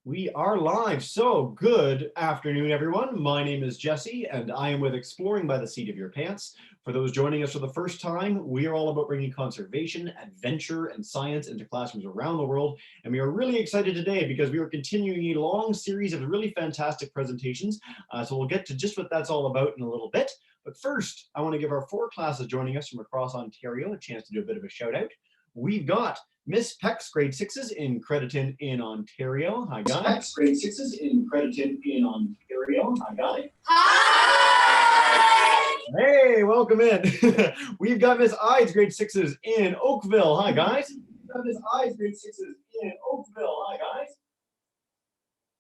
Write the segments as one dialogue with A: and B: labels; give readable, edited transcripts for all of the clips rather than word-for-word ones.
A: We are live. So good afternoon, everyone. My name is Jesse, and I am with Exploring by the Seat of Your Pants. For those joining us for the first time, we are all about bringing conservation, adventure, and science into classrooms around the world. And we are really excited today because we are continuing a long series of really fantastic presentations. So we'll get to just what that's all about in a little bit. But first, I want to give our 4 classes joining us from across Ontario a chance to do a bit of a shout out. We've got Miss Peck's grade 6s in Crediton in Ontario. Hi, guys. Peck's grade 6s in Crediton in Ontario. Hi, guys. Hi! Hey, welcome in. We've got Miss Ides grade 6s in Oakville. Hi, guys. We've got Miss Ides grade 6s in Oakville. Hi, guys.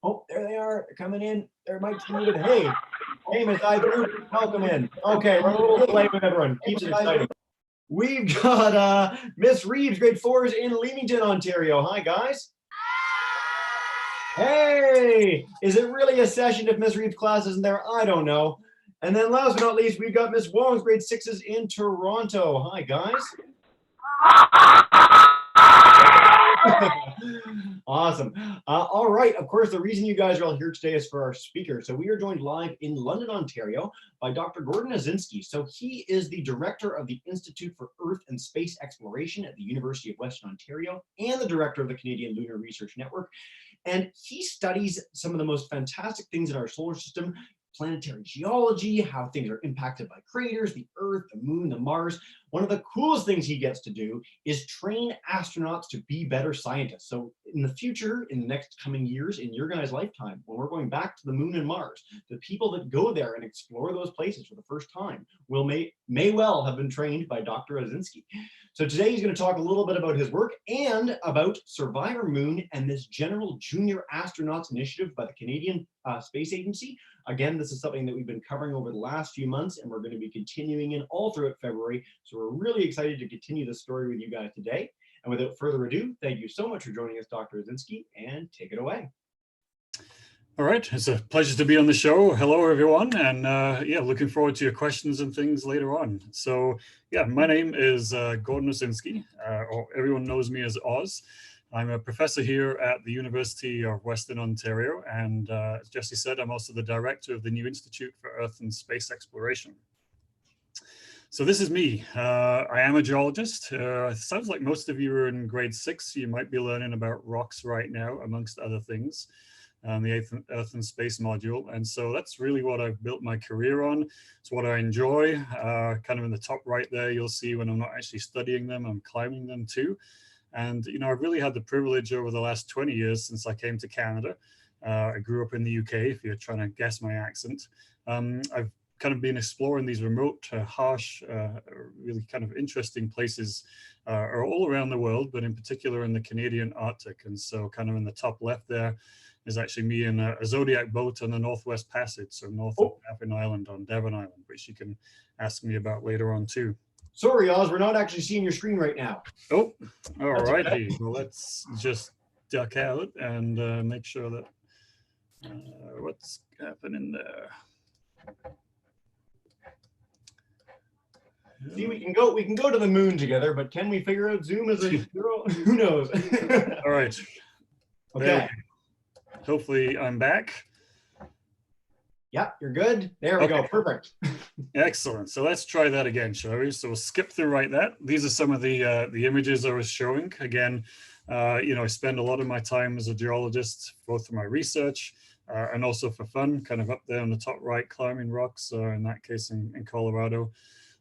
A: Oh, there they are. They're coming in. They're mics muted. Hey, Miss Ides group, welcome in. Okay, we're a little delayed with everyone. Keeps it exciting. We've got Miss Reeves, grade 4s in Leamington, Ontario. Hi, guys. Hey, is it really a session if Miss Reeves' class isn't there? I don't know. And then last but not least, we've got Miss Wong's grade 6s in Toronto. Hi, guys. Awesome. All right. Of course, the reason you guys are all here today is for our speaker. So we are joined live in London, Ontario by Dr. Gordon Osinski. So he is the director of the Institute for Earth and Space Exploration at the University of Western Ontario and the director of the Canadian Lunar Research Network. And he studies some of the most fantastic things in our solar system, planetary geology, how things are impacted by craters, the Earth, the Moon, the Mars. One of the coolest things he gets to do is train astronauts to be better scientists. So in the future, in the next coming years, in your guys' lifetime, when we're going back to the Moon and Mars, the people that go there and explore those places for the first time may well have been trained by Dr. Osinski. So today he's going to talk a little bit about his work and about Survivor Moon and this General Junior Astronauts Initiative by the Canadian Space Agency. Again, this is something that we've been covering over the last few months, and we're going to be continuing in all throughout February. So we're really excited to continue this story with you guys today. And without further ado, thank you so much for joining us, Dr. Osinski, and take it away.
B: All right, it's a pleasure to be on the show. Hello, everyone, and yeah, looking forward to your questions and things later on. So yeah, my name is Gordon Osinski, or everyone knows me as Oz. I'm a professor here at the University of Western Ontario, and as Jesse said, I'm also the director of the new Institute for Earth and Space Exploration. So this is me. I am a geologist. It sounds like most of you are in grade 6. You might be learning about rocks right now, amongst other things, the Earth and Space module. And so that's really what I've built my career on. It's what I enjoy. Kind of in the top right there, you'll see when I'm not actually studying them, I'm climbing them too. And, you know, I've really had the privilege over the last 20 years since I came to Canada. I grew up in the UK, if you're trying to guess my accent. I've kind of been exploring these remote, harsh, really kind of interesting places are all around the world, but in particular in the Canadian Arctic. And so kind of in the top left there is actually me in a Zodiac boat on the Northwest Passage, so north of Baffin Island on Devon Island, which you can ask me about later on too.
A: Sorry, Oz, we're not actually seeing your screen right now.
B: Oh, all righty. Okay. Well, let's just duck out and make sure that what's happening there.
A: See, we can go to the moon together, but can we figure out Zoom as a girl? Who knows?
B: All right.
A: Okay.
B: Hopefully I'm back.
A: Yeah, you're good. There we go. Perfect.
B: Excellent. So let's try that again, shall we? So we'll skip through right that. These are some of the images I was showing. Again, you know, I spend a lot of my time as a geologist, both for my research and also for fun, kind of up there on the top right, climbing rocks, in that case in Colorado.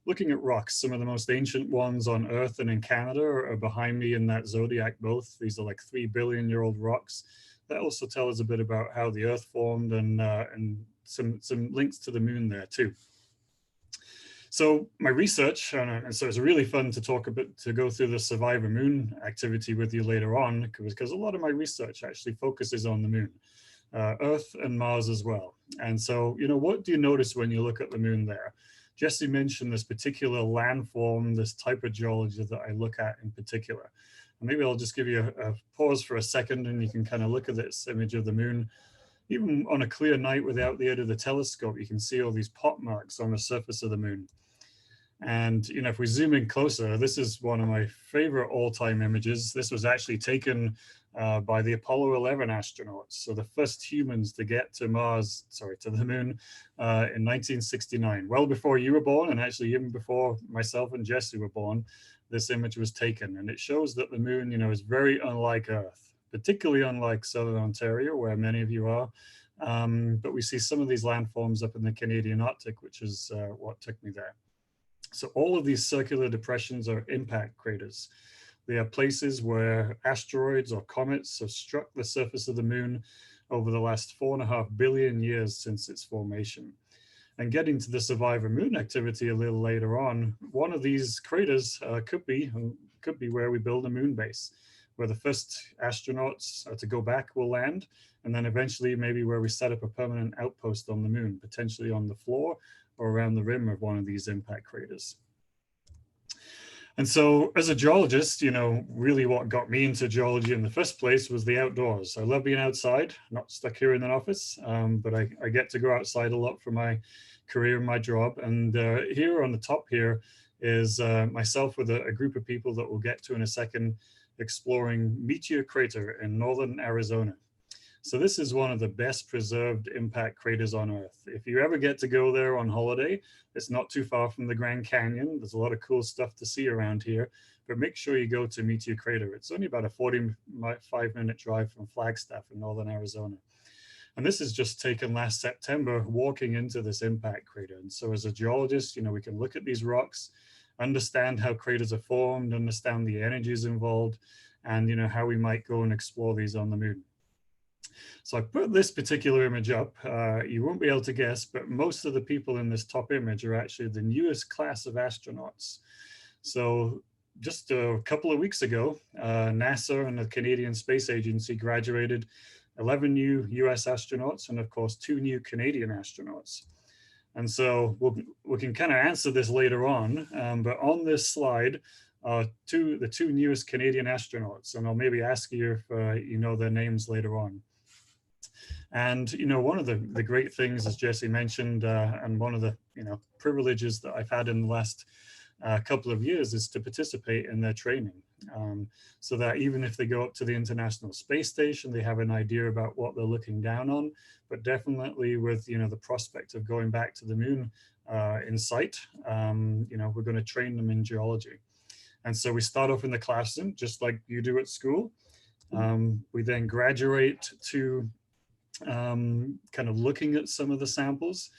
B: Looking at rocks, some of the most ancient ones on Earth and in Canada are behind me in that Zodiac both. These are like 3 billion-year-old rocks. That also tell us a bit about how the Earth formed and some links to the moon there too. So my research, and so it's really fun to talk a bit, to go through the Survivor Moon activity with you later on, because a lot of my research actually focuses on the moon, Earth and Mars as well. And so, you know, what do you notice when you look at the moon there? Jesse mentioned this particular landform, this type of geology that I look at in particular. And maybe I'll just give you a pause for a second and you can kind of look at this image of the moon. Even on a clear night without the aid of the telescope, you can see all these pot marks on the surface of the moon. And, you know, if we zoom in closer, this is one of my favorite all-time images. This was actually taken by the Apollo 11 astronauts. So the first humans to get to to the moon in 1969, well before you were born, and actually even before myself and Jesse were born, this image was taken. And it shows that the moon, is very unlike Earth, particularly unlike Southern Ontario, where many of you are. But we see some of these landforms up in the Canadian Arctic, which is what took me there. So all of these circular depressions are impact craters. They are places where asteroids or comets have struck the surface of the moon over the last 4.5 billion years since its formation. And getting to the Survivor Moon activity a little later on, one of these craters could be where we build a moon base, where the first astronauts to go back will land, and then eventually maybe where we set up a permanent outpost on the moon, potentially on the floor or around the rim of one of these impact craters. And so as a geologist, really what got me into geology in the first place was the outdoors. I love being outside, not stuck here in an office, but I get to go outside a lot for my career and my job. And here on the top here is myself with a group of people that we'll get to in a second, exploring Meteor Crater in northern Arizona. So this is one of the best preserved impact craters on Earth. If you ever get to go there on holiday, it's not too far from the Grand Canyon. There's a lot of cool stuff to see around here, but make sure you go to Meteor Crater. It's only about a 45-minute drive from Flagstaff in northern Arizona. And this is just taken last September, walking into this impact crater. And so as a geologist, we can look at these rocks, understand how craters are formed, understand the energies involved, and how we might go and explore these on the moon. So I put this particular image up. You won't be able to guess, but most of the people in this top image are actually the newest class of astronauts. So just a couple of weeks ago, NASA and the Canadian Space Agency graduated 11 new U.S. astronauts and of course 2 new Canadian astronauts. And so we can kind of answer this later on, but on this slide are the two newest Canadian astronauts, and I'll maybe ask you if you know their names later on. And one of the great things, as Jesse mentioned, and one of the privileges that I've had in the last couple of years is to participate in their training, so that even if they go up to the International Space Station, they have an idea about what they're looking down on. But definitely with the prospect of going back to the moon in sight, we're going to train them in geology. And so we start off in the classroom, just like you do at school. We then graduate to kind of looking at some of the samples.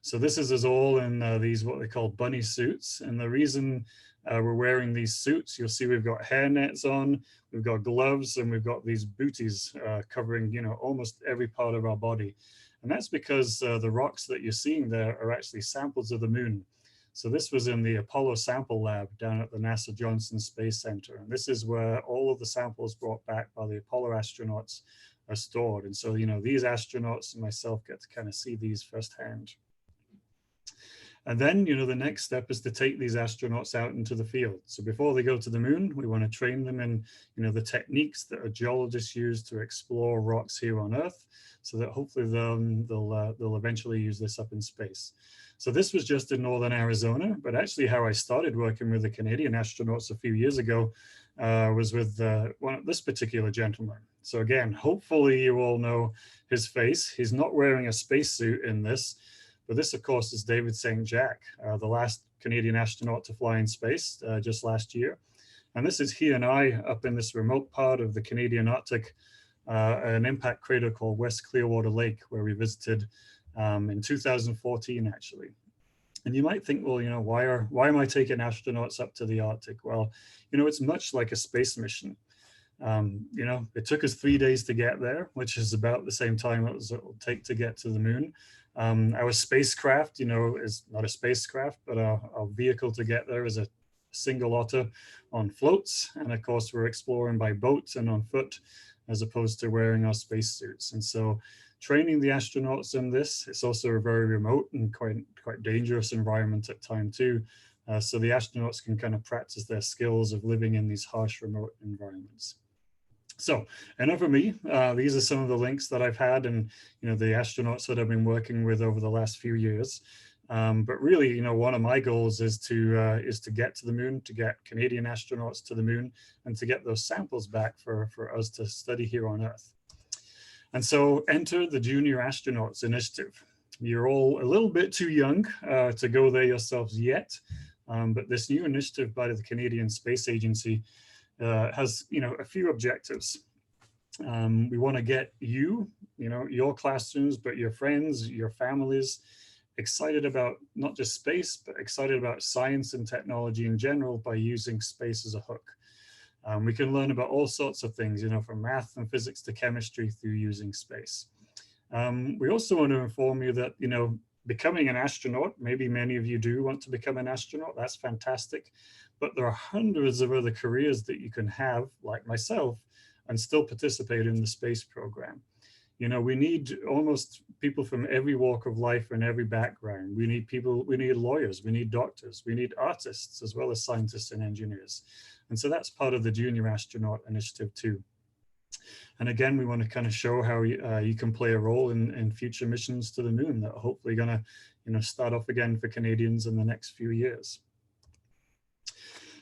B: So this is us all in these what they call bunny suits. And the reason we're wearing these suits, you'll see we've got hair nets on, we've got gloves, and we've got these booties covering almost every part of our body. And that's because the rocks that you're seeing there are actually samples of the moon. So this was in the Apollo sample lab down at the NASA Johnson Space Center. And this is where all of the samples brought back by the Apollo astronauts are stored. And so, these astronauts and myself get to kind of see these firsthand. And then, the next step is to take these astronauts out into the field. So before they go to the moon, we want to train them in, the techniques that a geologist use to explore rocks here on Earth, so that hopefully they'll eventually use this up in space. So this was just in northern Arizona, but actually how I started working with the Canadian astronauts a few years ago was with this particular gentleman. So again, hopefully you all know his face. He's not wearing a spacesuit in this, but this, of course, is David St. Jack, the last Canadian astronaut to fly in space just last year. And this is he and I up in this remote part of the Canadian Arctic, an impact crater called West Clearwater Lake, where we visited in 2014, actually. And you might think, well, why am I taking astronauts up to the Arctic? Well, it's much like a space mission. It took us 3 days to get there, which is about the same time it'll take to get to the moon. Our spacecraft, is not a spacecraft, but our vehicle to get there is a single otter on floats. And of course, we're exploring by boat and on foot, as opposed to wearing our spacesuits. And so training the astronauts in this, it's also a very remote and quite dangerous environment at time too. So the astronauts can kind of practice their skills of living in these harsh remote environments. So enough of me. These are some of the links that I've had and the astronauts that I've been working with over the last few years. But really, you know, one of my goals is to get to the moon, to get Canadian astronauts to the moon, and to get those samples back for us to study here on Earth. And so enter the Junior Astronauts Initiative. You're all a little bit too young to go there yourselves yet, but this new initiative by the Canadian Space Agency has, you know, a few objectives. We want to get you know, your classrooms, but your friends, your families, excited about not just space, but excited about science and technology in general by using space as a hook. We can learn about all sorts of things, you know, from math and physics to chemistry through using space. We also want to inform you that, you know, becoming an astronaut, maybe many of you do want to become an astronaut, that's fantastic, but there are hundreds of other careers that you can have, like myself, and still participate in the space program. You know, we need almost people from every walk of life and every background. We need people, we need lawyers, we need doctors, we need artists, as well as scientists and engineers. And so that's part of the Junior Astronaut Initiative too. And again, we want to kind of show how you can play a role in future missions to the moon that are hopefully going to, you know, start off again for Canadians in the next few years.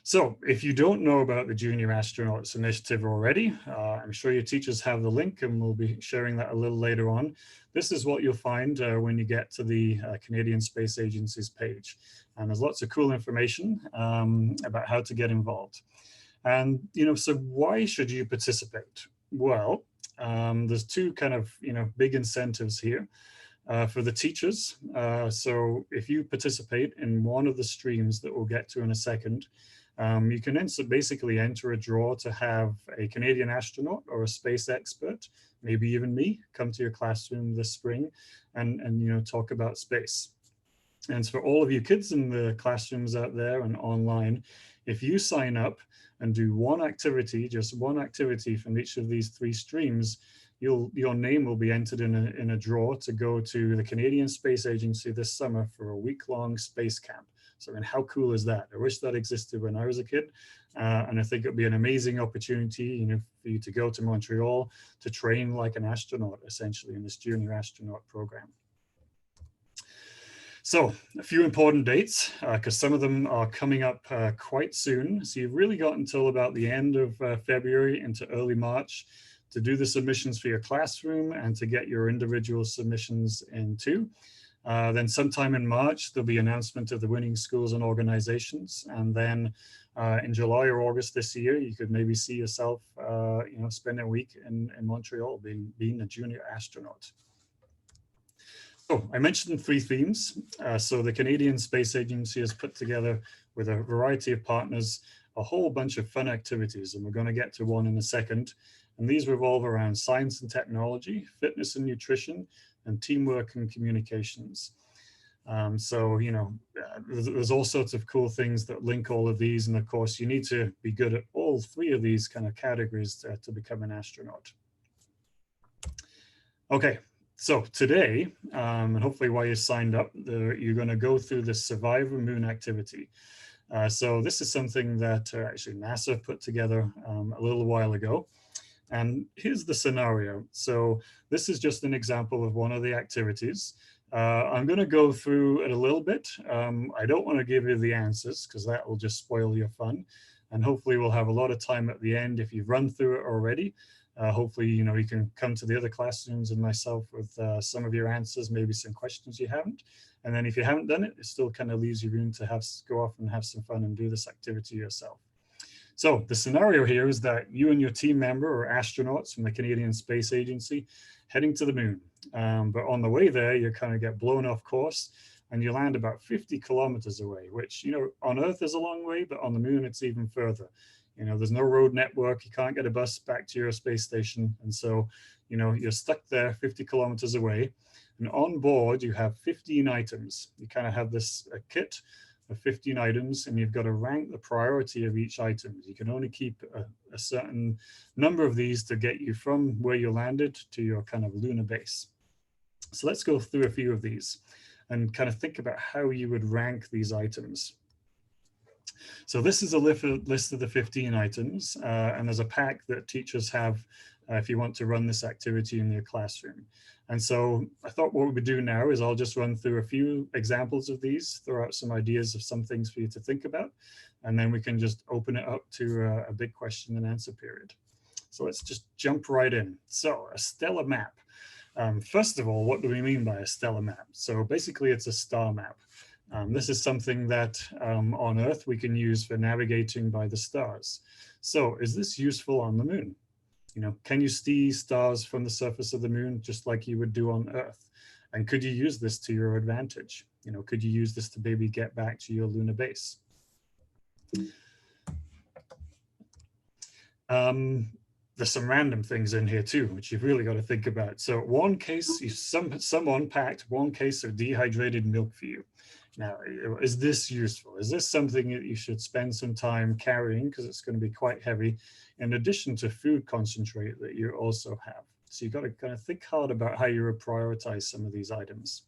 B: So if you don't know about the Junior Astronauts Initiative already, I'm sure your teachers have the link and we'll be sharing that a little later on. This is what you'll find when you get to the Canadian Space Agency's page. And there's lots of cool information about how to get involved. And, you know, so why should you participate? Well, there's two kind of, you know, big incentives here for the teachers. So if you participate in one of the streams that we'll get to in a second, you can basically enter a draw to have a Canadian astronaut or a space expert, maybe even me, come to your classroom this spring and you know, talk about space. And for all of you kids in the classrooms out there and online, if you sign up and do one activity, just one activity from each of these three streams, your name will be entered in a draw to go to the Canadian Space Agency this summer for a week-long space camp. So, I mean, how cool is that? I wish that existed when I was a kid. And I think it'd be an amazing opportunity, you know, for you to go to Montreal to train like an astronaut, essentially, in this junior astronaut program. So a few important dates, because some of them are coming up quite soon. So you've really got until about the end of February into early March to do the submissions for your classroom and to get your individual submissions in too. Then sometime in March, there'll be announcement of the winning schools and organizations. And then in July or August this year, you could maybe see yourself, you know, spend a week in Montreal being a junior astronaut. So I mentioned three themes. So the Canadian Space Agency has put together with a variety of partners a whole bunch of fun activities, and we're going to get to one in a second. And these revolve around science and technology, fitness and nutrition, and teamwork and communications. So, you know, there's all sorts of cool things that link all of these. And of course, you need to be good at all three of these kind of categories to become an astronaut. Okay. So today, and hopefully while you signed up, you're going to go through the Survivor Moon activity. So this is something that actually NASA put together a little while ago. And here's the scenario. So this is just an example of one of the activities. I'm going to go through it a little bit. I don't want to give you the answers because that will just spoil your fun. And hopefully we'll have a lot of time at the end if you've run through it already. Hopefully, you know, you can come to the other classrooms and myself with some of your answers, maybe some questions you haven't. And then if you haven't done it, it still kind of leaves you room to go off and have some fun and do this activity yourself. So the scenario here is that you and your team member are astronauts from the Canadian Space Agency heading to the moon. But on the way there, you kind of get blown off course and you land about 50 kilometers away, which, you know, on Earth is a long way, but on the moon, it's even further. You know, there's no road network. You can't get a bus back to your space station. And so, you know, you're stuck there 50 kilometers away. And on board, you have 15 items. You kind of have this kit of 15 items, and you've got to rank the priority of each item. You can only keep a certain number of these to get you from where you landed to your kind of lunar base. So let's go through a few of these and kind of think about how you would rank these items. So this is a list of the 15 items, and there's a pack that teachers have if you want to run this activity in your classroom. And so I thought what we would do now is I'll just run through a few examples of these, throw out some ideas of some things for you to think about, and then we can just open it up to a big question and answer period. So let's just jump right in. So a stellar map. First of all, what do we mean by a stellar map? So basically it's a star map. This is something that on Earth we can use for navigating by the stars. So is this useful on the moon? You know, can you see stars from the surface of the moon just like you would do on Earth? And could you use this to your advantage? You know, could you use this to maybe get back to your lunar base? There's some random things in here too, which you've really got to think about. So one case, someone packed one case of dehydrated milk for you. Now, is this useful? Is this something that you should spend some time carrying because it's going to be quite heavy, in addition to food concentrate that you also have? So you've got to kind of think hard about how you would prioritize some of these items.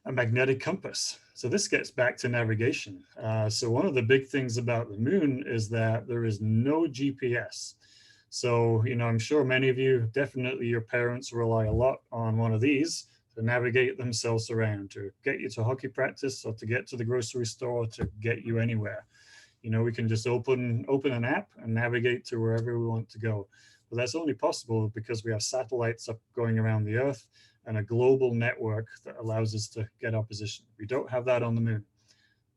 B: A magnetic compass. So this gets back to navigation. So one of the big things about the moon is that there is no GPS. So, you know, I'm sure many of you, definitely your parents rely a lot on one of these to navigate themselves around, to get you to hockey practice or to get to the grocery store, to get you anywhere. You know, we can just open an app and navigate to wherever we want to go. But that's only possible because we have satellites up going around the Earth and a global network that allows us to get our position. We don't have that on the moon.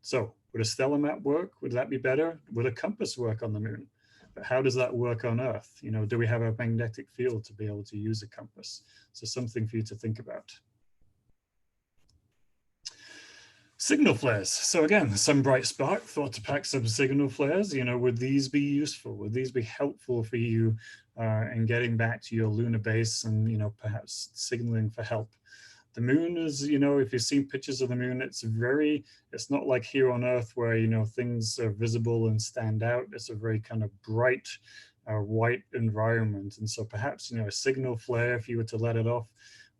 B: So would a stellar map work? Would that be better? Would a compass work on the moon? But how does that work on Earth? You know, do we have a magnetic field to be able to use a compass? So something for you to think about. Signal flares. So again, some bright spark, thought to pack some signal flares. You know, would these be useful? Would these be helpful for you in getting back to your lunar base and, you know, perhaps signaling for help? The moon is, you know, if you've seen pictures of the moon, it's not like here on Earth where, you know, things are visible and stand out. It's a very kind of bright, white environment. And so perhaps, you know, a signal flare, if you were to let it off,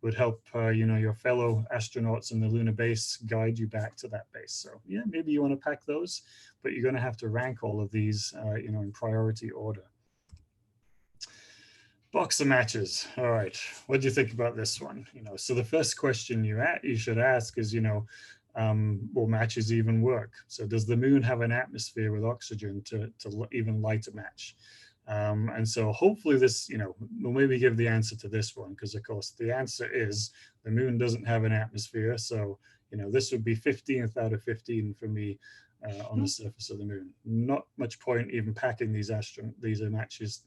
B: would help, you know, your fellow astronauts in the lunar base guide you back to that base. So yeah, maybe you want to pack those, but you're going to have to rank all of these, you know, in priority order. Box of matches. All right, what do you think about this one? You know, so the first question you should ask is, you know, will matches even work? So does the moon have an atmosphere with oxygen to even light a match? And so hopefully this, you know, we'll maybe give the answer to this one, because of course the answer is the moon doesn't have an atmosphere. So, you know, this would be 15th out of 15 for me on the surface of the moon. Not much point even packing these matches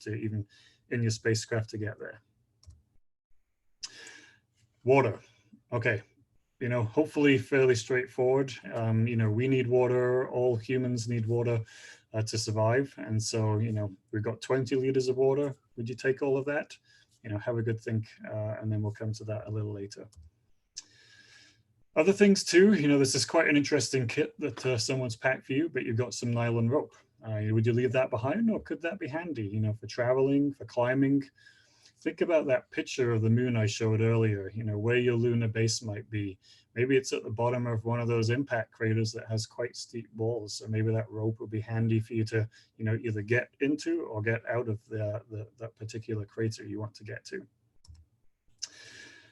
B: to even in your spacecraft to get there. Water. Okay. You know, hopefully fairly straightforward. You know, we need water. All humans need water to survive. And so, you know, we've got 20 liters of water. Would you take all of that? You know, have a good think, and then we'll come to that a little later. Other things too, you know, this is quite an interesting kit that someone's packed for you, but you've got some nylon rope. Would you leave that behind, or could that be handy, you know, for traveling, for climbing? Think about that picture of the moon I showed earlier, you know, where your lunar base might be. Maybe it's at the bottom of one of those impact craters that has quite steep walls. So maybe that rope would be handy for you to, you know, either get into or get out of that particular crater you want to get to.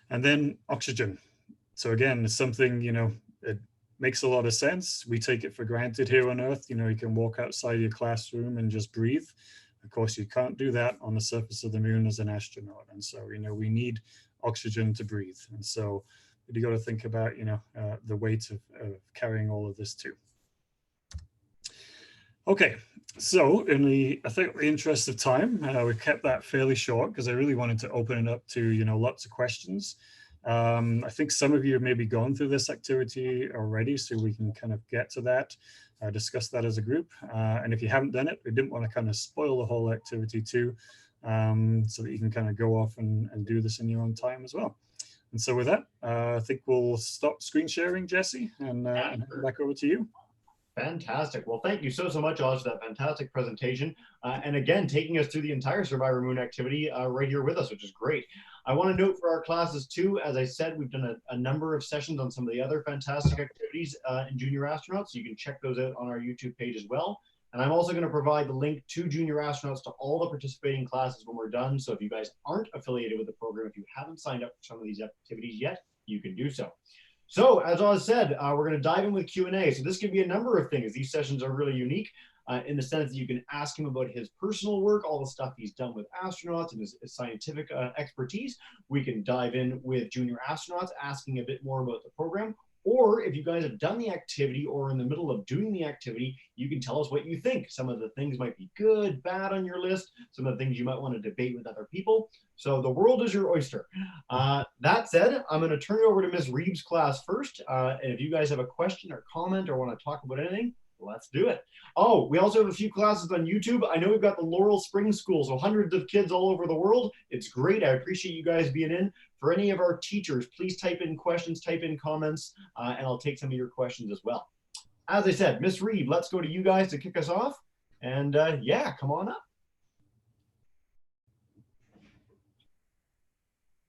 B: And then oxygen. So again, it's something, you know, it makes a lot of sense. We take it for granted here on Earth. You know, you can walk outside your classroom and just breathe. Of course, you can't do that on the surface of the moon as an astronaut. And so, you know, we need oxygen to breathe. And so you got to think about, you know, the weight of carrying all of this too. Okay, so in the, I think the interest of time, we kept that fairly short because I really wanted to open it up to, you know, lots of questions. I think some of you have maybe gone through this activity already, so we can kind of get to that, discuss that as a group. And if you haven't done it, we didn't want to kind of spoil the whole activity too, so that you can kind of go off and do this in your own time as well. And so with that, I think we'll stop screen sharing, Jesse, and hand it back over to you.
A: Fantastic. Well, thank you so much, Oz, for that fantastic presentation. And again, taking us through the entire Survivor Moon activity right here with us, which is great. I want to note for our classes too, as I said, we've done a number of sessions on some of the other fantastic activities in junior astronauts. So you can check those out on our YouTube page as well. And I'm also going to provide the link to junior astronauts to all the participating classes when we're done. So if you guys aren't affiliated with the program, if you haven't signed up for some of these activities yet, you can do so. So as I said, we're going to dive in with Q&A. So this could be a number of things. These sessions are really unique in the sense that you can ask him about his personal work, all the stuff he's done with astronauts and his scientific expertise. We can dive in with junior astronauts, asking a bit more about the program. Or if you guys have done the activity or in the middle of doing the activity, you can tell us what you think. Some of the things might be good, bad on your list. Some of the things you might want to debate with other people. So the world is your oyster. That said, I'm going to turn it over to Ms. Reeves' class first. And if you guys have a question or comment or want to talk about anything, let's do it. Oh, we also have a few classes on YouTube. I know we've got the Laurel Spring School, so hundreds of kids all over the world. It's great. I appreciate you guys being in. For any of our teachers, please type in questions, type in comments, and I'll take some of your questions as well. As I said, Miss Reed, let's go to you guys to kick us off. And yeah, come on up.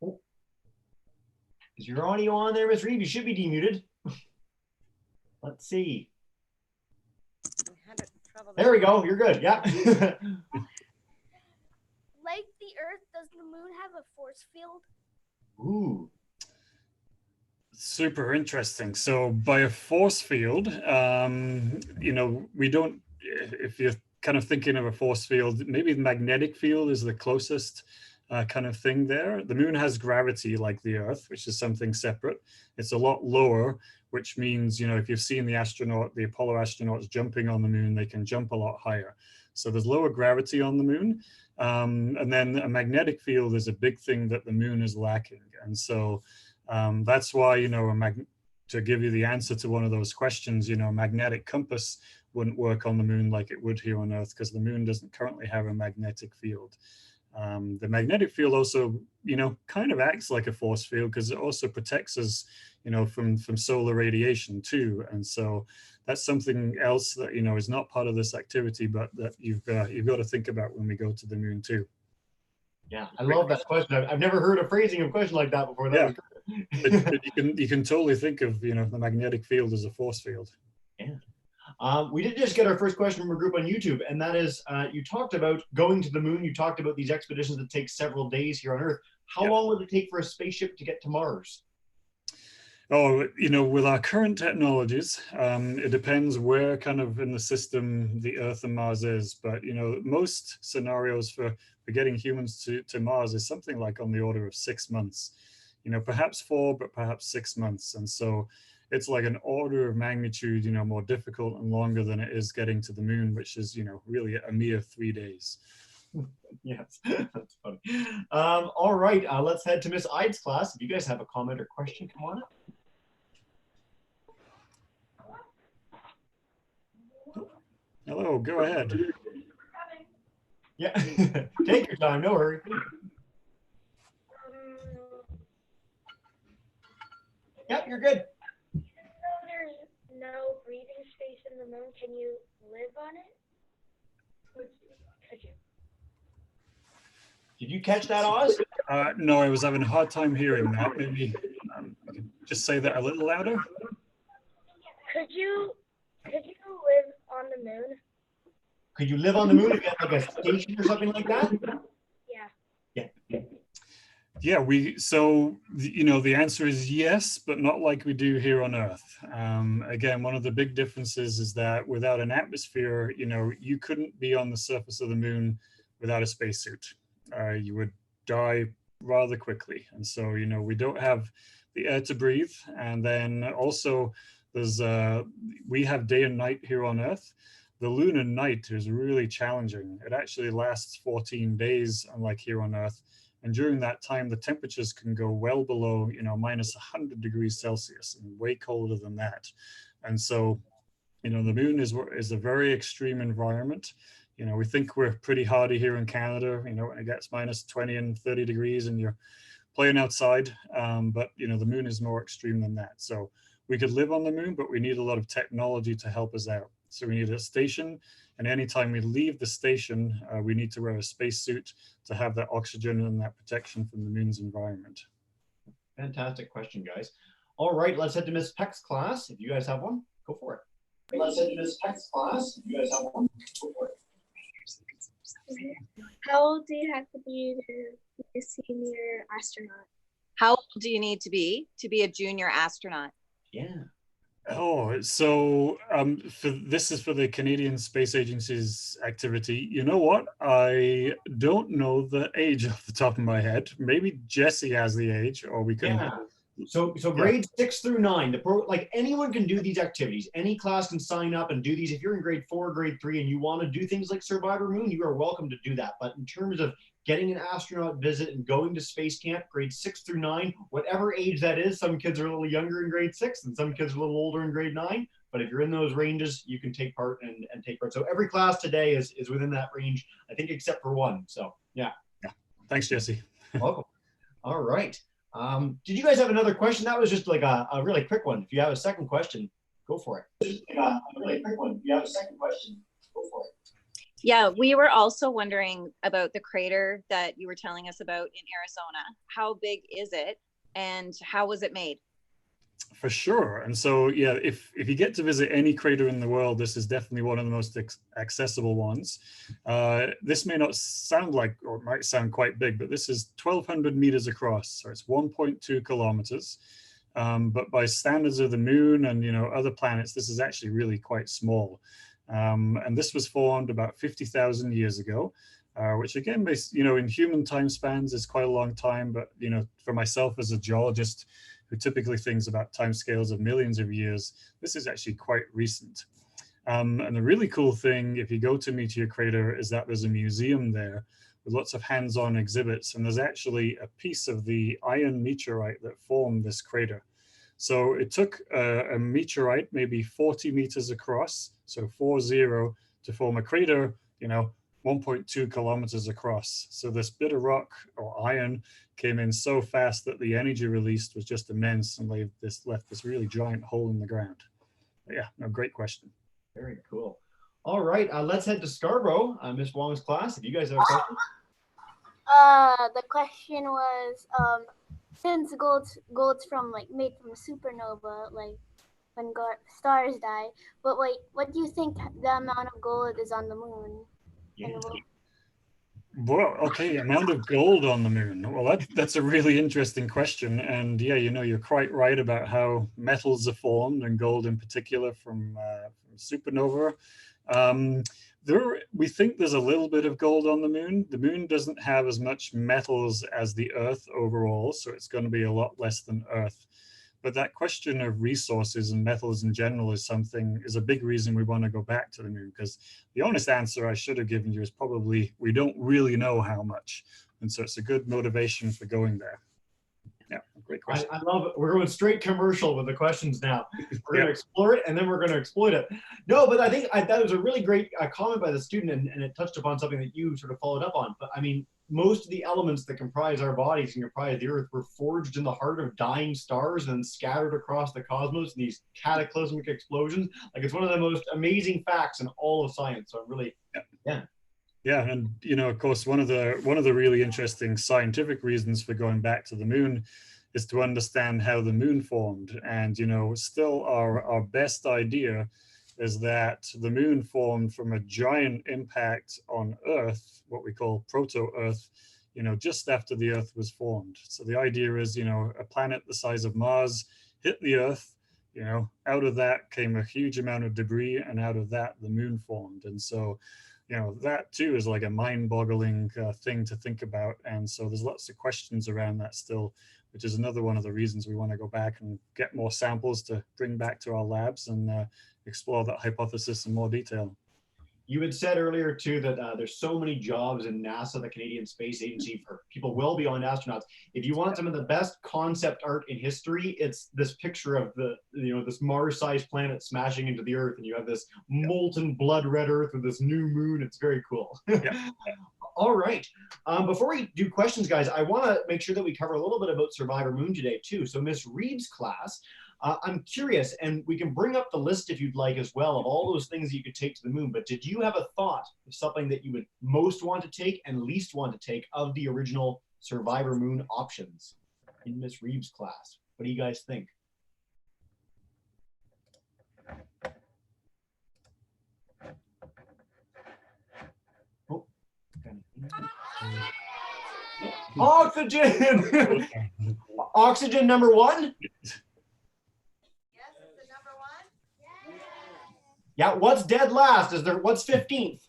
A: Oh. Is your audio on there, Miss Reed? You should be demuted. Let's see. There we go. You're good. Yeah.
C: Like the Earth, does the moon have a force field?
A: Ooh.
B: Super interesting. So by a force field, you know, we don't, if you're kind of thinking of a force field, maybe the magnetic field is the closest kind of thing there. The moon has gravity like the Earth, which is something separate. It's a lot lower, which means, you know, if you've seen the Apollo astronauts jumping on the moon, they can jump a lot higher. So there's lower gravity on the moon. And then a magnetic field is a big thing that the moon is lacking. And so that's why, you know, to give you the answer to one of those questions, you know, a magnetic compass wouldn't work on the moon like it would here on Earth, because the moon doesn't currently have a magnetic field. The magnetic field also, you know, kind of acts like a force field because it also protects us, you know, from solar radiation too. And so that's something else that, you know, is not part of this activity, but that you've got to think about when we go to the moon too.
A: Yeah, I love that question. I've never heard a phrasing of a question like that before. That
B: yeah, but you can totally think of, you know, the magnetic field as a force field.
A: Yeah. We did just get our first question from a group on YouTube, and that is, you talked about going to the moon. You talked about these expeditions that take several days here on Earth. How long would it take for a spaceship to get to Mars?
B: Oh, you know, with our current technologies, it depends where kind of in the system the Earth and Mars is. But, you know, most scenarios for getting humans to Mars is something like on the order of 6 months. You know, perhaps 4, but perhaps 6 months. And so it's like an order of magnitude, you know, more difficult and longer than it is getting to the moon, which is, you know, really a mere 3 days.
A: Yes, that's funny. All right, let's head to Miss Ide's class. If you guys have a comment or question, come on up.
B: Hello, go ahead.
A: Yeah, take your time, no hurry. Yep, you're good.
C: Even though there's no breathing space in the moon, can you live on it? Could you?
A: Did you catch that, Oz?
B: No, I was having a hard time hearing that. Maybe I could just say that a little louder.
C: Could you live on the moon?
A: Could you live on the moon if you had like a station or something like that?
C: Yeah.
A: Yeah.
B: Yeah, so, you know, the answer is yes, but not like we do here on Earth. Again, one of the big differences is that without an atmosphere, you know, you couldn't be on the surface of the moon without a spacesuit. You would die rather quickly. And so, you know, we don't have the air to breathe. And then also there's, we have day and night here on Earth. The lunar night is really challenging. It actually lasts 14 days, unlike here on Earth. And during that time, the temperatures can go well below, you know, minus 100 degrees Celsius and way colder than that. And so, you know, the moon is a very extreme environment. You know, we think we're pretty hardy here in Canada, you know, when it gets minus 20 and 30 degrees and you're playing outside. But, you know, the moon is more extreme than that. So we could live on the moon, but we need a lot of technology to help us out. So we need a station, and anytime we leave the station, we need to wear a spacesuit to have that oxygen and that protection from the moon's environment.
A: Fantastic question, guys. All right, let's head to Miss Peck's class. If you guys have one, go for it. Let's head to this text class. You guys have one? Go for it.
C: How old do you have to be a senior astronaut?
D: How old do you need to be a junior astronaut?
A: Yeah.
B: Oh, so this is for the Canadian Space Agency's activity. You know what? I don't know the age off the top of my head. Maybe Jesse has the age, or we can.
A: Yeah. So grades 6 through 9, like anyone can do these activities. Any class can sign up and do these. If you're in grade 4, grade 3, and you want to do things like Survivor Moon, you are welcome to do that. But in terms of getting an astronaut visit and going to space camp, grades 6 through 9, whatever age that is, some kids are a little younger in grade 6 and some kids are a little older in grade 9. But if you're in those ranges, you can take part and take part. So every class today is within that range, I think, except for one. So yeah.
B: Yeah. Thanks, Jesse.
A: Welcome. All right. Did you guys have another question? That was just like a really quick one. If you have a second question, go for it. Just like a really quick one. If you have a second question, go for it.
D: Yeah, we were also wondering about the crater that you were telling us about in Arizona. How big is it and how was it made?
B: For sure. And so, yeah, if you get to visit any crater in the world, this is definitely one of the most accessible ones. This may not sound like, or it might sound quite big, but this is 1,200 meters across. So it's 1.2 kilometers. But by standards of the moon and, other planets, this is actually really quite small. And this was formed about 50,000 years ago, which again, in human time spans is quite a long time. But, for myself as a geologist, who typically thinks about timescales of millions of years, this is actually quite recent. And the really cool thing, if you go to Meteor Crater, is that there's a museum there with lots of hands-on exhibits. And there's actually a piece of the iron meteorite that formed this crater. So it took a meteorite, maybe 40 meters across, so 40, to form a crater, 1.2 kilometers across. So this bit of rock or iron came in so fast that the energy released was just immense and left this really giant hole in the ground. But yeah, no, great question.
A: Very cool. All right, let's head to Scarborough, Miss Wong's class. If you guys have a question.
E: The question was, since gold's made from supernova, like when stars die, but what do you think the amount of gold is on the moon?
A: Yeah.
B: Well, okay, amount of gold on the moon. Well, that's a really interesting question. And yeah, you're quite right about how metals are formed, and gold in particular from supernova. We think there's a little bit of gold on the moon. The moon doesn't have as much metals as the Earth overall, so it's going to be a lot less than Earth. But that question of resources and metals in general is a big reason we want to go back to the moon, because the honest answer I should have given you is probably we don't really know how much. And so it's a good motivation for going there. Yeah, great question.
A: I love it. We're going straight commercial with the questions now. We're going to explore it and then we're going to exploit it. No, but I think that was a really great comment by the student, and it touched upon something that you sort of followed up on. But I mean, most of the elements that comprise our bodies and comprise the Earth were forged in the heart of dying stars and scattered across the cosmos in these cataclysmic explosions. Like, it's one of the most amazing facts in all of science. So I'm really, yeah.
B: Yeah, and of course, one of the really interesting scientific reasons for going back to the moon is to understand how the moon formed. And still our best idea is that the moon formed from a giant impact on Earth, what we call protoearth, just after the Earth was formed. So the idea is, a planet the size of Mars hit the Earth. Out of that came a huge amount of debris, and out of that the moon formed. And so that too is like a mind-boggling thing to think about. And so there's lots of questions around that still, which is another one of the reasons we want to go back and get more samples to bring back to our labs and explore that hypothesis in more detail.
A: You had said earlier too that there's so many jobs in NASA, the Canadian Space Agency, for people well beyond astronauts. If you want some of the best concept art in history, it's this picture of this Mars-sized planet smashing into the Earth, and you have this molten blood red Earth with this new moon. It's very cool.
B: Yeah.
A: All right. Before we do questions, guys, I want to make sure that we cover a little bit about Survivor Moon today too. So Miss Reed's class, I'm curious, and we can bring up the list if you'd like as well of all those things that you could take to the moon, but did you have a thought of something that you would most want to take and least want to take of the original Survivor Moon options in Miss Reeves' class? What do you guys think? Oxygen. Oxygen number one. Yeah, what's dead last? What's 15th?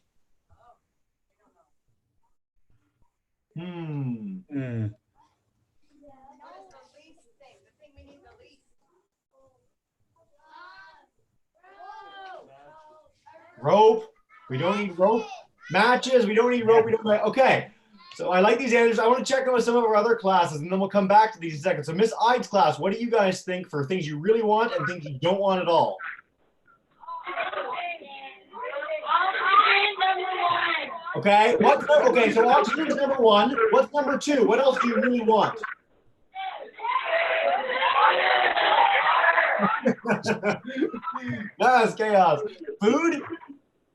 A: Rope. We don't need rope. Matches. We don't need rope. We don't. Okay. So I like these answers. I want to check out with some of our other classes, and then we'll come back to these in a second. So Miss Ikes' class, what do you guys think for things you really want and things you don't want at all? Okay. Okay. So oxygen is number one. What's number two? What else do you really want? That's chaos. Food?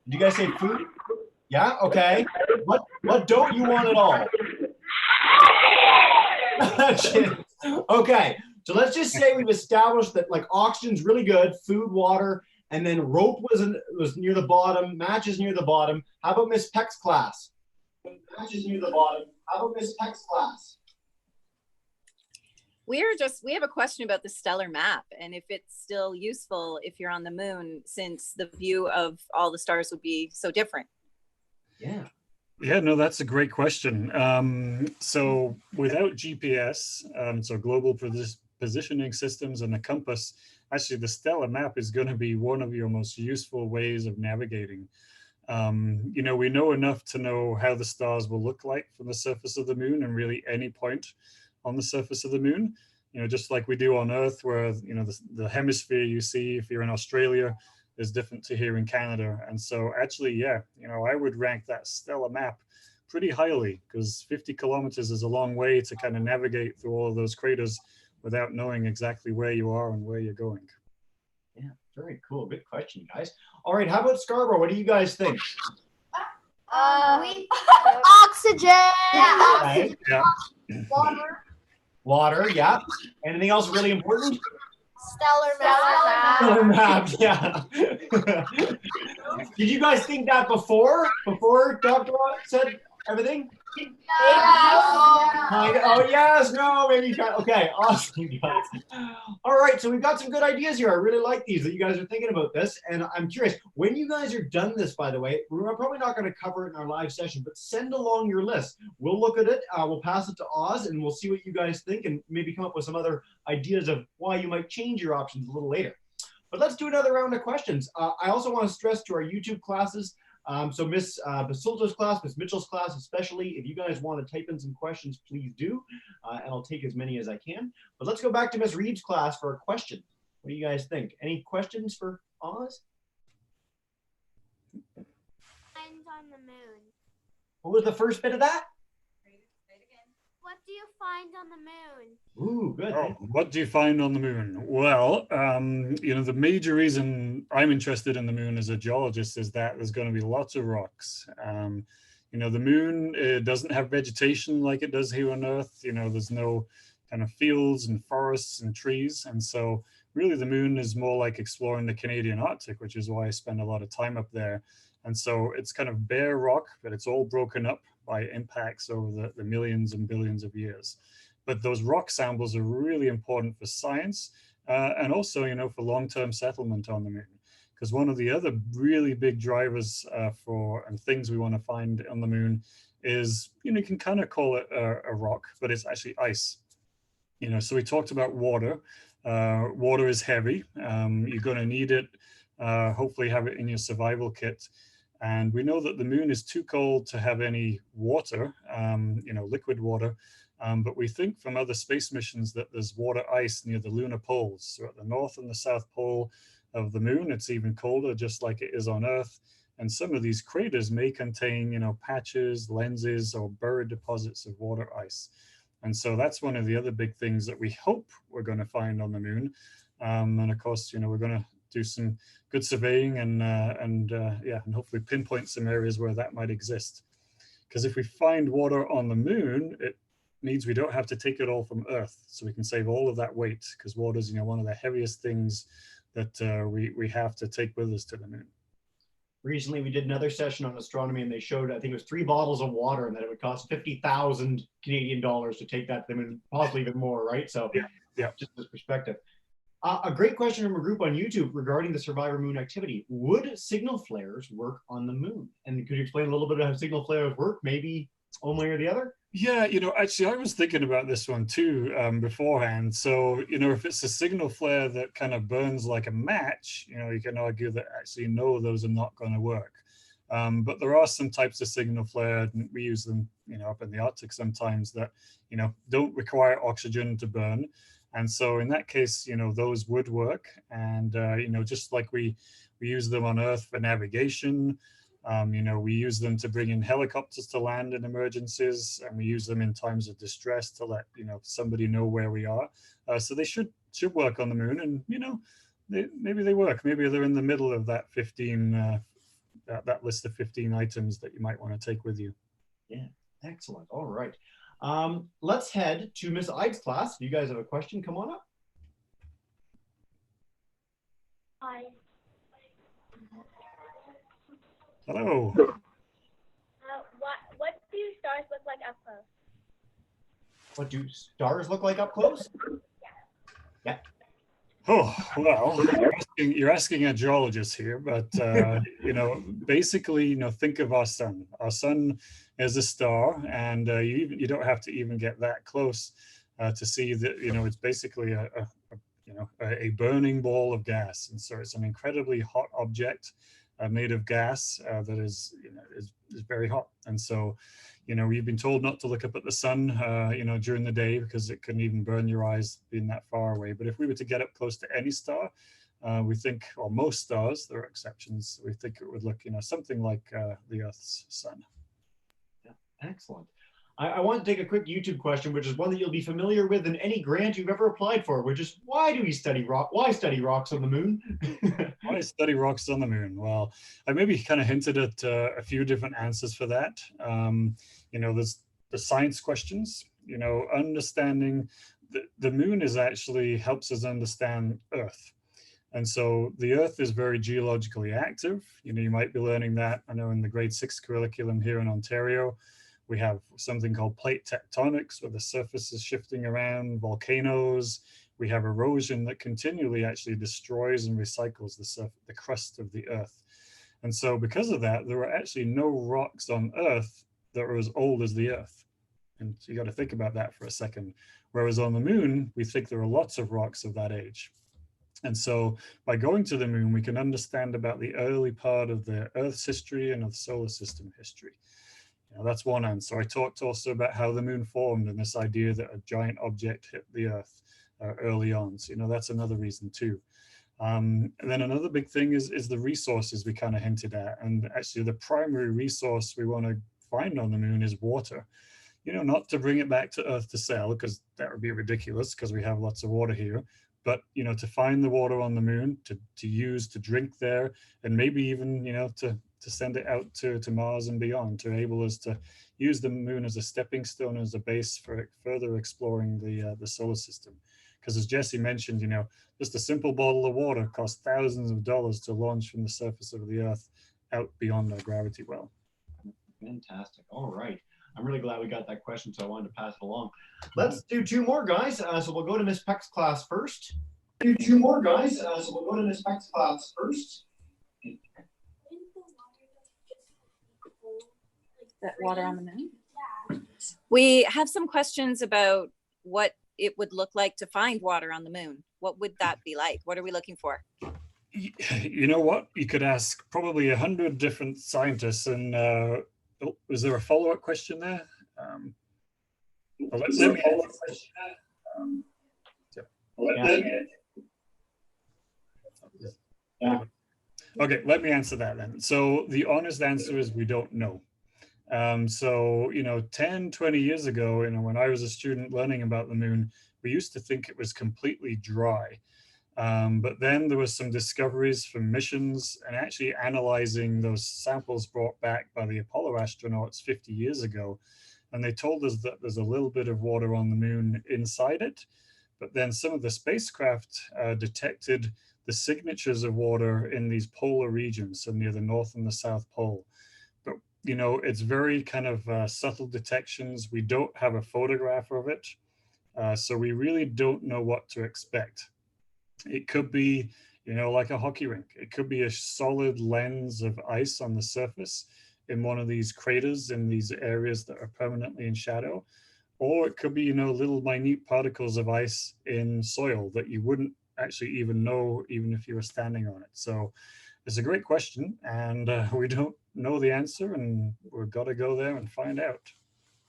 A: Did you guys say food? Yeah. Okay. What don't you want at all? Okay. So let's just say we've established that like oxygen's really good, food, water, and then rope was near the bottom, matches near the bottom. How about Miss Peck's class? Matches near the bottom. How about Miss Peck's class?
D: We have a question about the stellar map and if it's still useful if you're on the moon, since the view of all the stars would be so different.
A: Yeah.
B: Yeah, no, that's a great question. So without GPS, so global positioning systems and a compass, actually the stellar map is going to be one of your most useful ways of navigating. You know, we know enough to know how the stars will look like from the surface of the moon and really any point on the surface of the moon, you know, just like we do on Earth, where, you know, the hemisphere you see if you're in Australia is different to here in Canada. And so actually, yeah, you know, I would rank that stellar map pretty highly, because 50 kilometers is a long way to kind of navigate through all of those craters without knowing exactly where you are and where you're going.
A: Yeah, very cool. Good question, guys. All right, how about Scarborough? What do you guys think?
E: Oxygen.
A: Okay.
B: Yeah.
A: Water, yeah. Anything else really important?
E: Stellar map.
A: Yeah. Did you guys think that before Dr. said everything? Oh yes, no, maybe you got, okay, awesome, guys. All right, so we've got some good ideas here. I really like these that you guys are thinking about this, and I'm curious, when you guys are done this, by the way, we're probably not going to cover it in our live session, but send along your list. We'll look at it, we'll pass it to Oz, and we'll see what you guys think, and maybe come up with some other ideas of why you might change your options a little later. But let's do another round of questions. I also want to stress to our YouTube classes, so Miss Basilda's class, Miss Mitchell's class especially, if you guys want to type in some questions, please do, and I'll take as many as I can. But let's go back to Miss Reed's class for a question. What do you guys think? Any questions for Oz?
E: Find on the moon.
A: What was the first bit of that?
E: What do you find on the moon?
A: Ooh, good.
B: Oh, what do you find on the moon? Well, you know, the major reason I'm interested in the moon as a geologist is that there's going to be lots of rocks. You know, the moon doesn't have vegetation like it does here on Earth. You know, there's no kind of fields and forests and trees. And so really the moon is more like exploring the Canadian Arctic, which is why I spend a lot of time up there. And so it's kind of bare rock, but it's all broken up by impacts over the millions and billions of years. But those rock samples are really important for science and also, you know, for long-term settlement on the moon. Because one of the other really big drivers and things we want to find on the moon is, you know, you can kind of call it a rock, but it's actually ice. You know, so we talked about water. Water is heavy. You're going to need it, hopefully have it in your survival kit. And we know that the moon is too cold to have any water, you know, liquid water. But we think from other space missions that there's water ice near the lunar poles. So at the north and the south pole of the moon, it's even colder, just like it is on Earth. And some of these craters may contain, you know, patches, lenses, or buried deposits of water ice. And so that's one of the other big things that we hope we're going to find on the moon. And of course, you know, we're going to do some good surveying and hopefully pinpoint some areas where that might exist. Because if we find water on the moon, it means we don't have to take it all from Earth, so we can save all of that weight, because water is, you know, one of the heaviest things that we have to take with us to the moon.
A: recently we did another session on astronomy, and they showed, I think it was 3 bottles of water, and that it would cost 50,000 Canadian dollars to take that to them, and possibly even more, right? So
B: yeah.
A: Just this perspective. A great question from a group on YouTube regarding the Survivor Moon activity. Would signal flares work on the moon? And could you explain a little bit of how signal flares work, maybe one way or the other?
B: Yeah, actually, I was thinking about this one too beforehand. So, if it's a signal flare that kind of burns like a match, you can argue that actually, no, those are not going to work. But there are some types of signal flare, and we use them, up in the Arctic sometimes that, don't require oxygen to burn. And so in that case, those would work. And, just like we use them on Earth for navigation, we use them to bring in helicopters to land in emergencies, and we use them in times of distress to let somebody know where we are. So they should work on the moon, and maybe they work. Maybe they're in the middle of that 15 that list of 15 items that you might want to take with you.
A: Yeah, excellent. All right. Let's head to Miss Ikes' class. If you guys have a question, come on up.
C: Hi.
B: Hello.
C: What do stars look like up close?
A: What do stars look like up close? Yeah.
B: Oh, well, you're asking a geologist here, but, basically, think of our sun. Our sun is a star, and you don't have to even get that close to see that, it's basically a burning ball of gas. And so it's an incredibly hot object made of gas that is very hot. And so, we've been told not to look up at the sun, during the day, because it can even burn your eyes being that far away. But if we were to get up close to any star, we think, or most stars, there are exceptions, we think it would look, something like the Earth's sun.
A: Yeah, excellent. I want to take a quick YouTube question, which is one that you'll be familiar with in any grant you've ever applied for, which is, why do we study rock? Why study rocks on the moon?
B: Why study rocks on the moon? Well, I maybe kind of hinted at a few different answers for that. There's the science questions, understanding the moon is actually helps us understand Earth. And so the Earth is very geologically active. You might be learning that, I know, in the grade 6 curriculum here in Ontario. We have something called plate tectonics, where the surface is shifting around, volcanoes. We have erosion that continually actually destroys and recycles the crust of the Earth. And so because of that, there are actually no rocks on Earth that are as old as the Earth. And so you got to think about that for a second. Whereas on the moon, we think there are lots of rocks of that age. And so by going to the moon, we can understand about the early part of the Earth's history and of the solar system history. That's one answer. I talked also about how the moon formed, and this idea that a giant object hit the Earth early on. So, that's another reason too. And then another big thing is the resources we kind of hinted at. And actually the primary resource we want to find on the moon is water. Not to bring it back to Earth to sell, because that would be ridiculous, because we have lots of water here. But, to find the water on the moon, to use, to drink there, and maybe even, to send it out to Mars and beyond, to enable us to use the moon as a stepping stone, as a base for further exploring the solar system. Because as Jesse mentioned, just a simple bottle of water costs thousands of dollars to launch from the surface of the Earth out beyond our gravity well.
A: Fantastic. All right. I'm really glad we got that question, so I wanted to pass it along. Let's do 2 more, guys. So we'll go to Miss Peck's class first. Do 2 more, guys. So we'll go to Miss Peck's class first.
F: That water on the moon?
D: We have some questions about what it would look like to find water on the moon. What would that be like? What are we looking for?
B: You know what? You could ask probably 100 different scientists. And was there a follow-up question there? Let me Okay, let me answer that then. So the honest answer is we don't know. So, 10, 20 years ago, when I was a student learning about the moon, we used to think it was completely dry. But then there was some discoveries from missions and actually analyzing those samples brought back by the Apollo astronauts 50 years ago. And they told us that there's a little bit of water on the moon inside it. But then some of the spacecraft detected the signatures of water in these polar regions, so near the North and the South Pole. But, you know, it's very kind of subtle detections. We don't have a photograph of it. So we really don't know what to expect. It could be, you know, like a hockey rink. It could be a solid lens of ice on the surface in one of these craters in these areas that are permanently in shadow. Or it could be, you know, little minute particles of ice in soil that you wouldn't actually even know, even if you were standing on it. So it's a great question, and we don't know the answer, and we've got to go there and find out.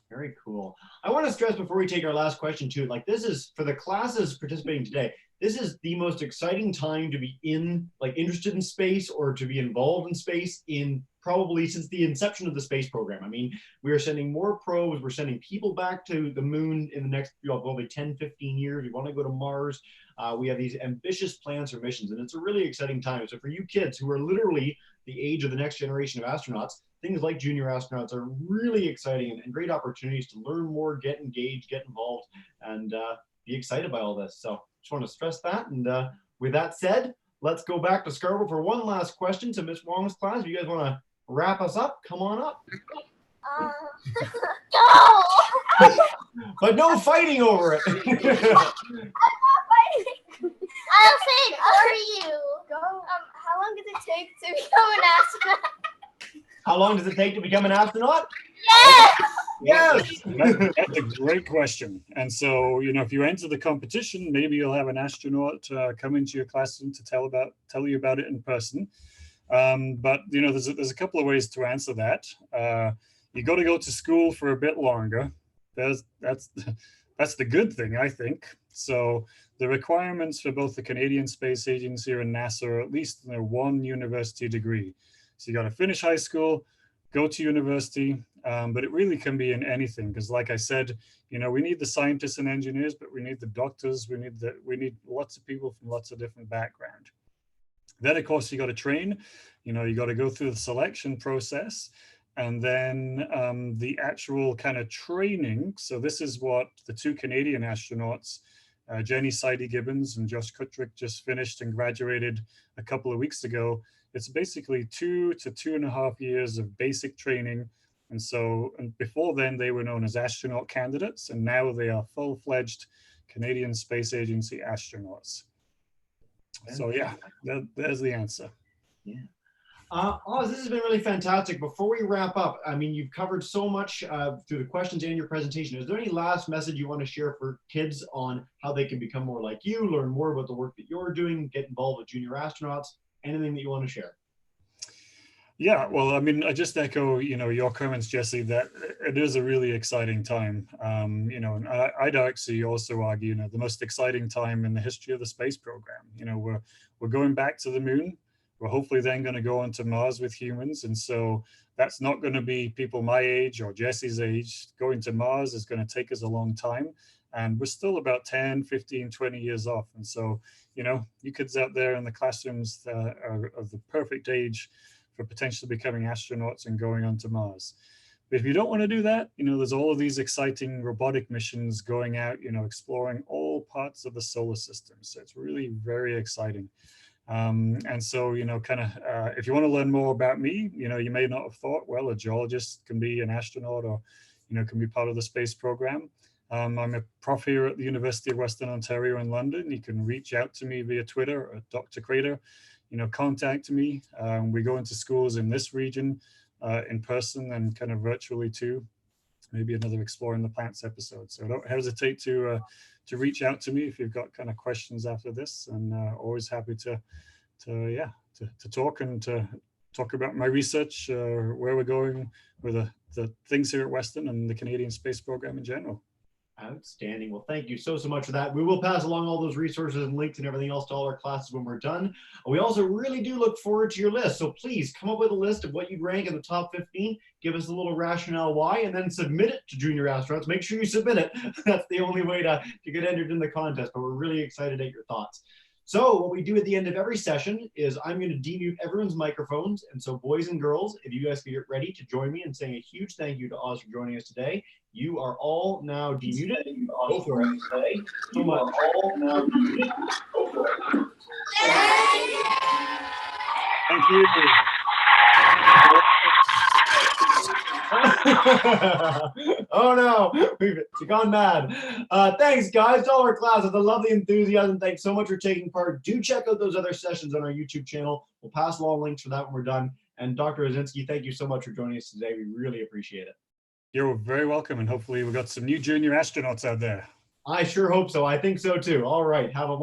A: Very cool. I want to stress before we take our last question too, like this is, for the classes participating today, this is the most exciting time to be interested in space or to be involved in space in probably since the inception of the space program. I mean, we are sending more probes, we're sending people back to the moon in the next probably 10, 15 years. We want to go to Mars. We have these ambitious plans for missions, and it's a really exciting time. So for you kids who are literally the age of the next generation of astronauts, things like junior astronauts are really exciting and great opportunities to learn more, get engaged, get involved, and be excited by all this. So just want to stress that. And with that said, let's go back to Scarborough for one last question to Miss Wong's class. If you guys want to wrap us up, come on up.
E: Go!
A: But no fighting over it.
E: I'm not fighting. I'll say it for you. Go. How long does it take to become an astronaut?
A: How long does it take to become an astronaut?
E: Yes!
A: Yes!
B: That's a great question. And so, you know, if you enter the competition, maybe you'll have an astronaut come into your classroom to tell you about it in person. But, you know, there's a couple of ways to answer that. You got to go to school for a bit longer. That's the good thing, I think. So the requirements for both the Canadian Space Agency and NASA are at least one university degree. So you got to finish high school, go to university, but it really can be in anything, because like I said, you know, we need the scientists and engineers, but we need the doctors, we need lots of people from lots of different backgrounds. Then of course you got to train, you know, you got to go through the selection process, and then the actual kind of training. So this is what the two Canadian astronauts, Jenny Sidey-Gibbons and Josh Kuttrick, just finished and graduated a couple of weeks ago. It's basically 2 to 2.5 years of basic training. And before then they were known as astronaut candidates, and now they are full-fledged Canadian Space Agency astronauts. So yeah, there's the answer.
A: Yeah. Oz, this has been really fantastic. Before we wrap up, I mean, you've covered so much through the questions and your presentation. Is there any last message you want to share for kids on how they can become more like you, learn more about the work that you're doing, get involved with junior astronauts? Anything that you want to share?
B: Yeah, well, I mean, I just echo, you know, your comments, Jesse, that it is a really exciting time. You know, and I'd actually also argue, you know, the most exciting time in the history of the space program. You know, we're going back to the moon. We're hopefully then going to go onto Mars with humans. And so that's not going to be people my age or Jesse's age. Going to Mars is going to take us a long time. And we're still about 10, 15, 20 years off. And so, you know, you kids out there in the classrooms are of the perfect age for potentially becoming astronauts and going onto Mars. But if you don't want to do that, you know, there's all of these exciting robotic missions going out, you know, exploring all parts of the solar system. So it's really very exciting. And so, you know, kind of, if you want to learn more about me, you know, you may not have thought, well, a geologist can be an astronaut or, you know, can be part of the space program. I'm a prof here at the University of Western Ontario in London. You can reach out to me via Twitter at Dr. Crater, you know, contact me. We go into schools in this region in person and kind of virtually too. Maybe another Exploring the Plants episode. So don't hesitate to reach out to me if you've got kind of questions after this, and always happy to talk and to talk about my research, where we're going with the things here at Western and the Canadian space program in general.
A: Outstanding. Well, thank you so much for that. We will pass along all those resources and links and everything else to all our classes when we're done. We also really do look forward to your list. So please come up with a list of what you'd rank in the top 15. Give us a little rationale why, and then submit it to junior astronauts. Make sure you submit it. That's the only way to get entered in the contest, but we're really excited at your thoughts. So what we do at the end of every session is I'm going to demute everyone's microphones. And so boys and girls, if you guys can get ready to join me in saying a huge thank you to Oz for joining us today. You are all now demuted. Go for it. You are all now demuted. Go for it.
B: Thank you.
A: Oh no, we've gone mad. Thanks, guys, to all our classes. I love the enthusiasm. Thanks so much for taking part. Do check out those other sessions on our YouTube channel. We'll pass along links for that when we're done. And Dr. Osinski, thank you so much for joining us today. We really appreciate it.
B: You're very welcome, and hopefully we've got some new junior astronauts out there.
A: I sure hope so. I think so too. All right, have a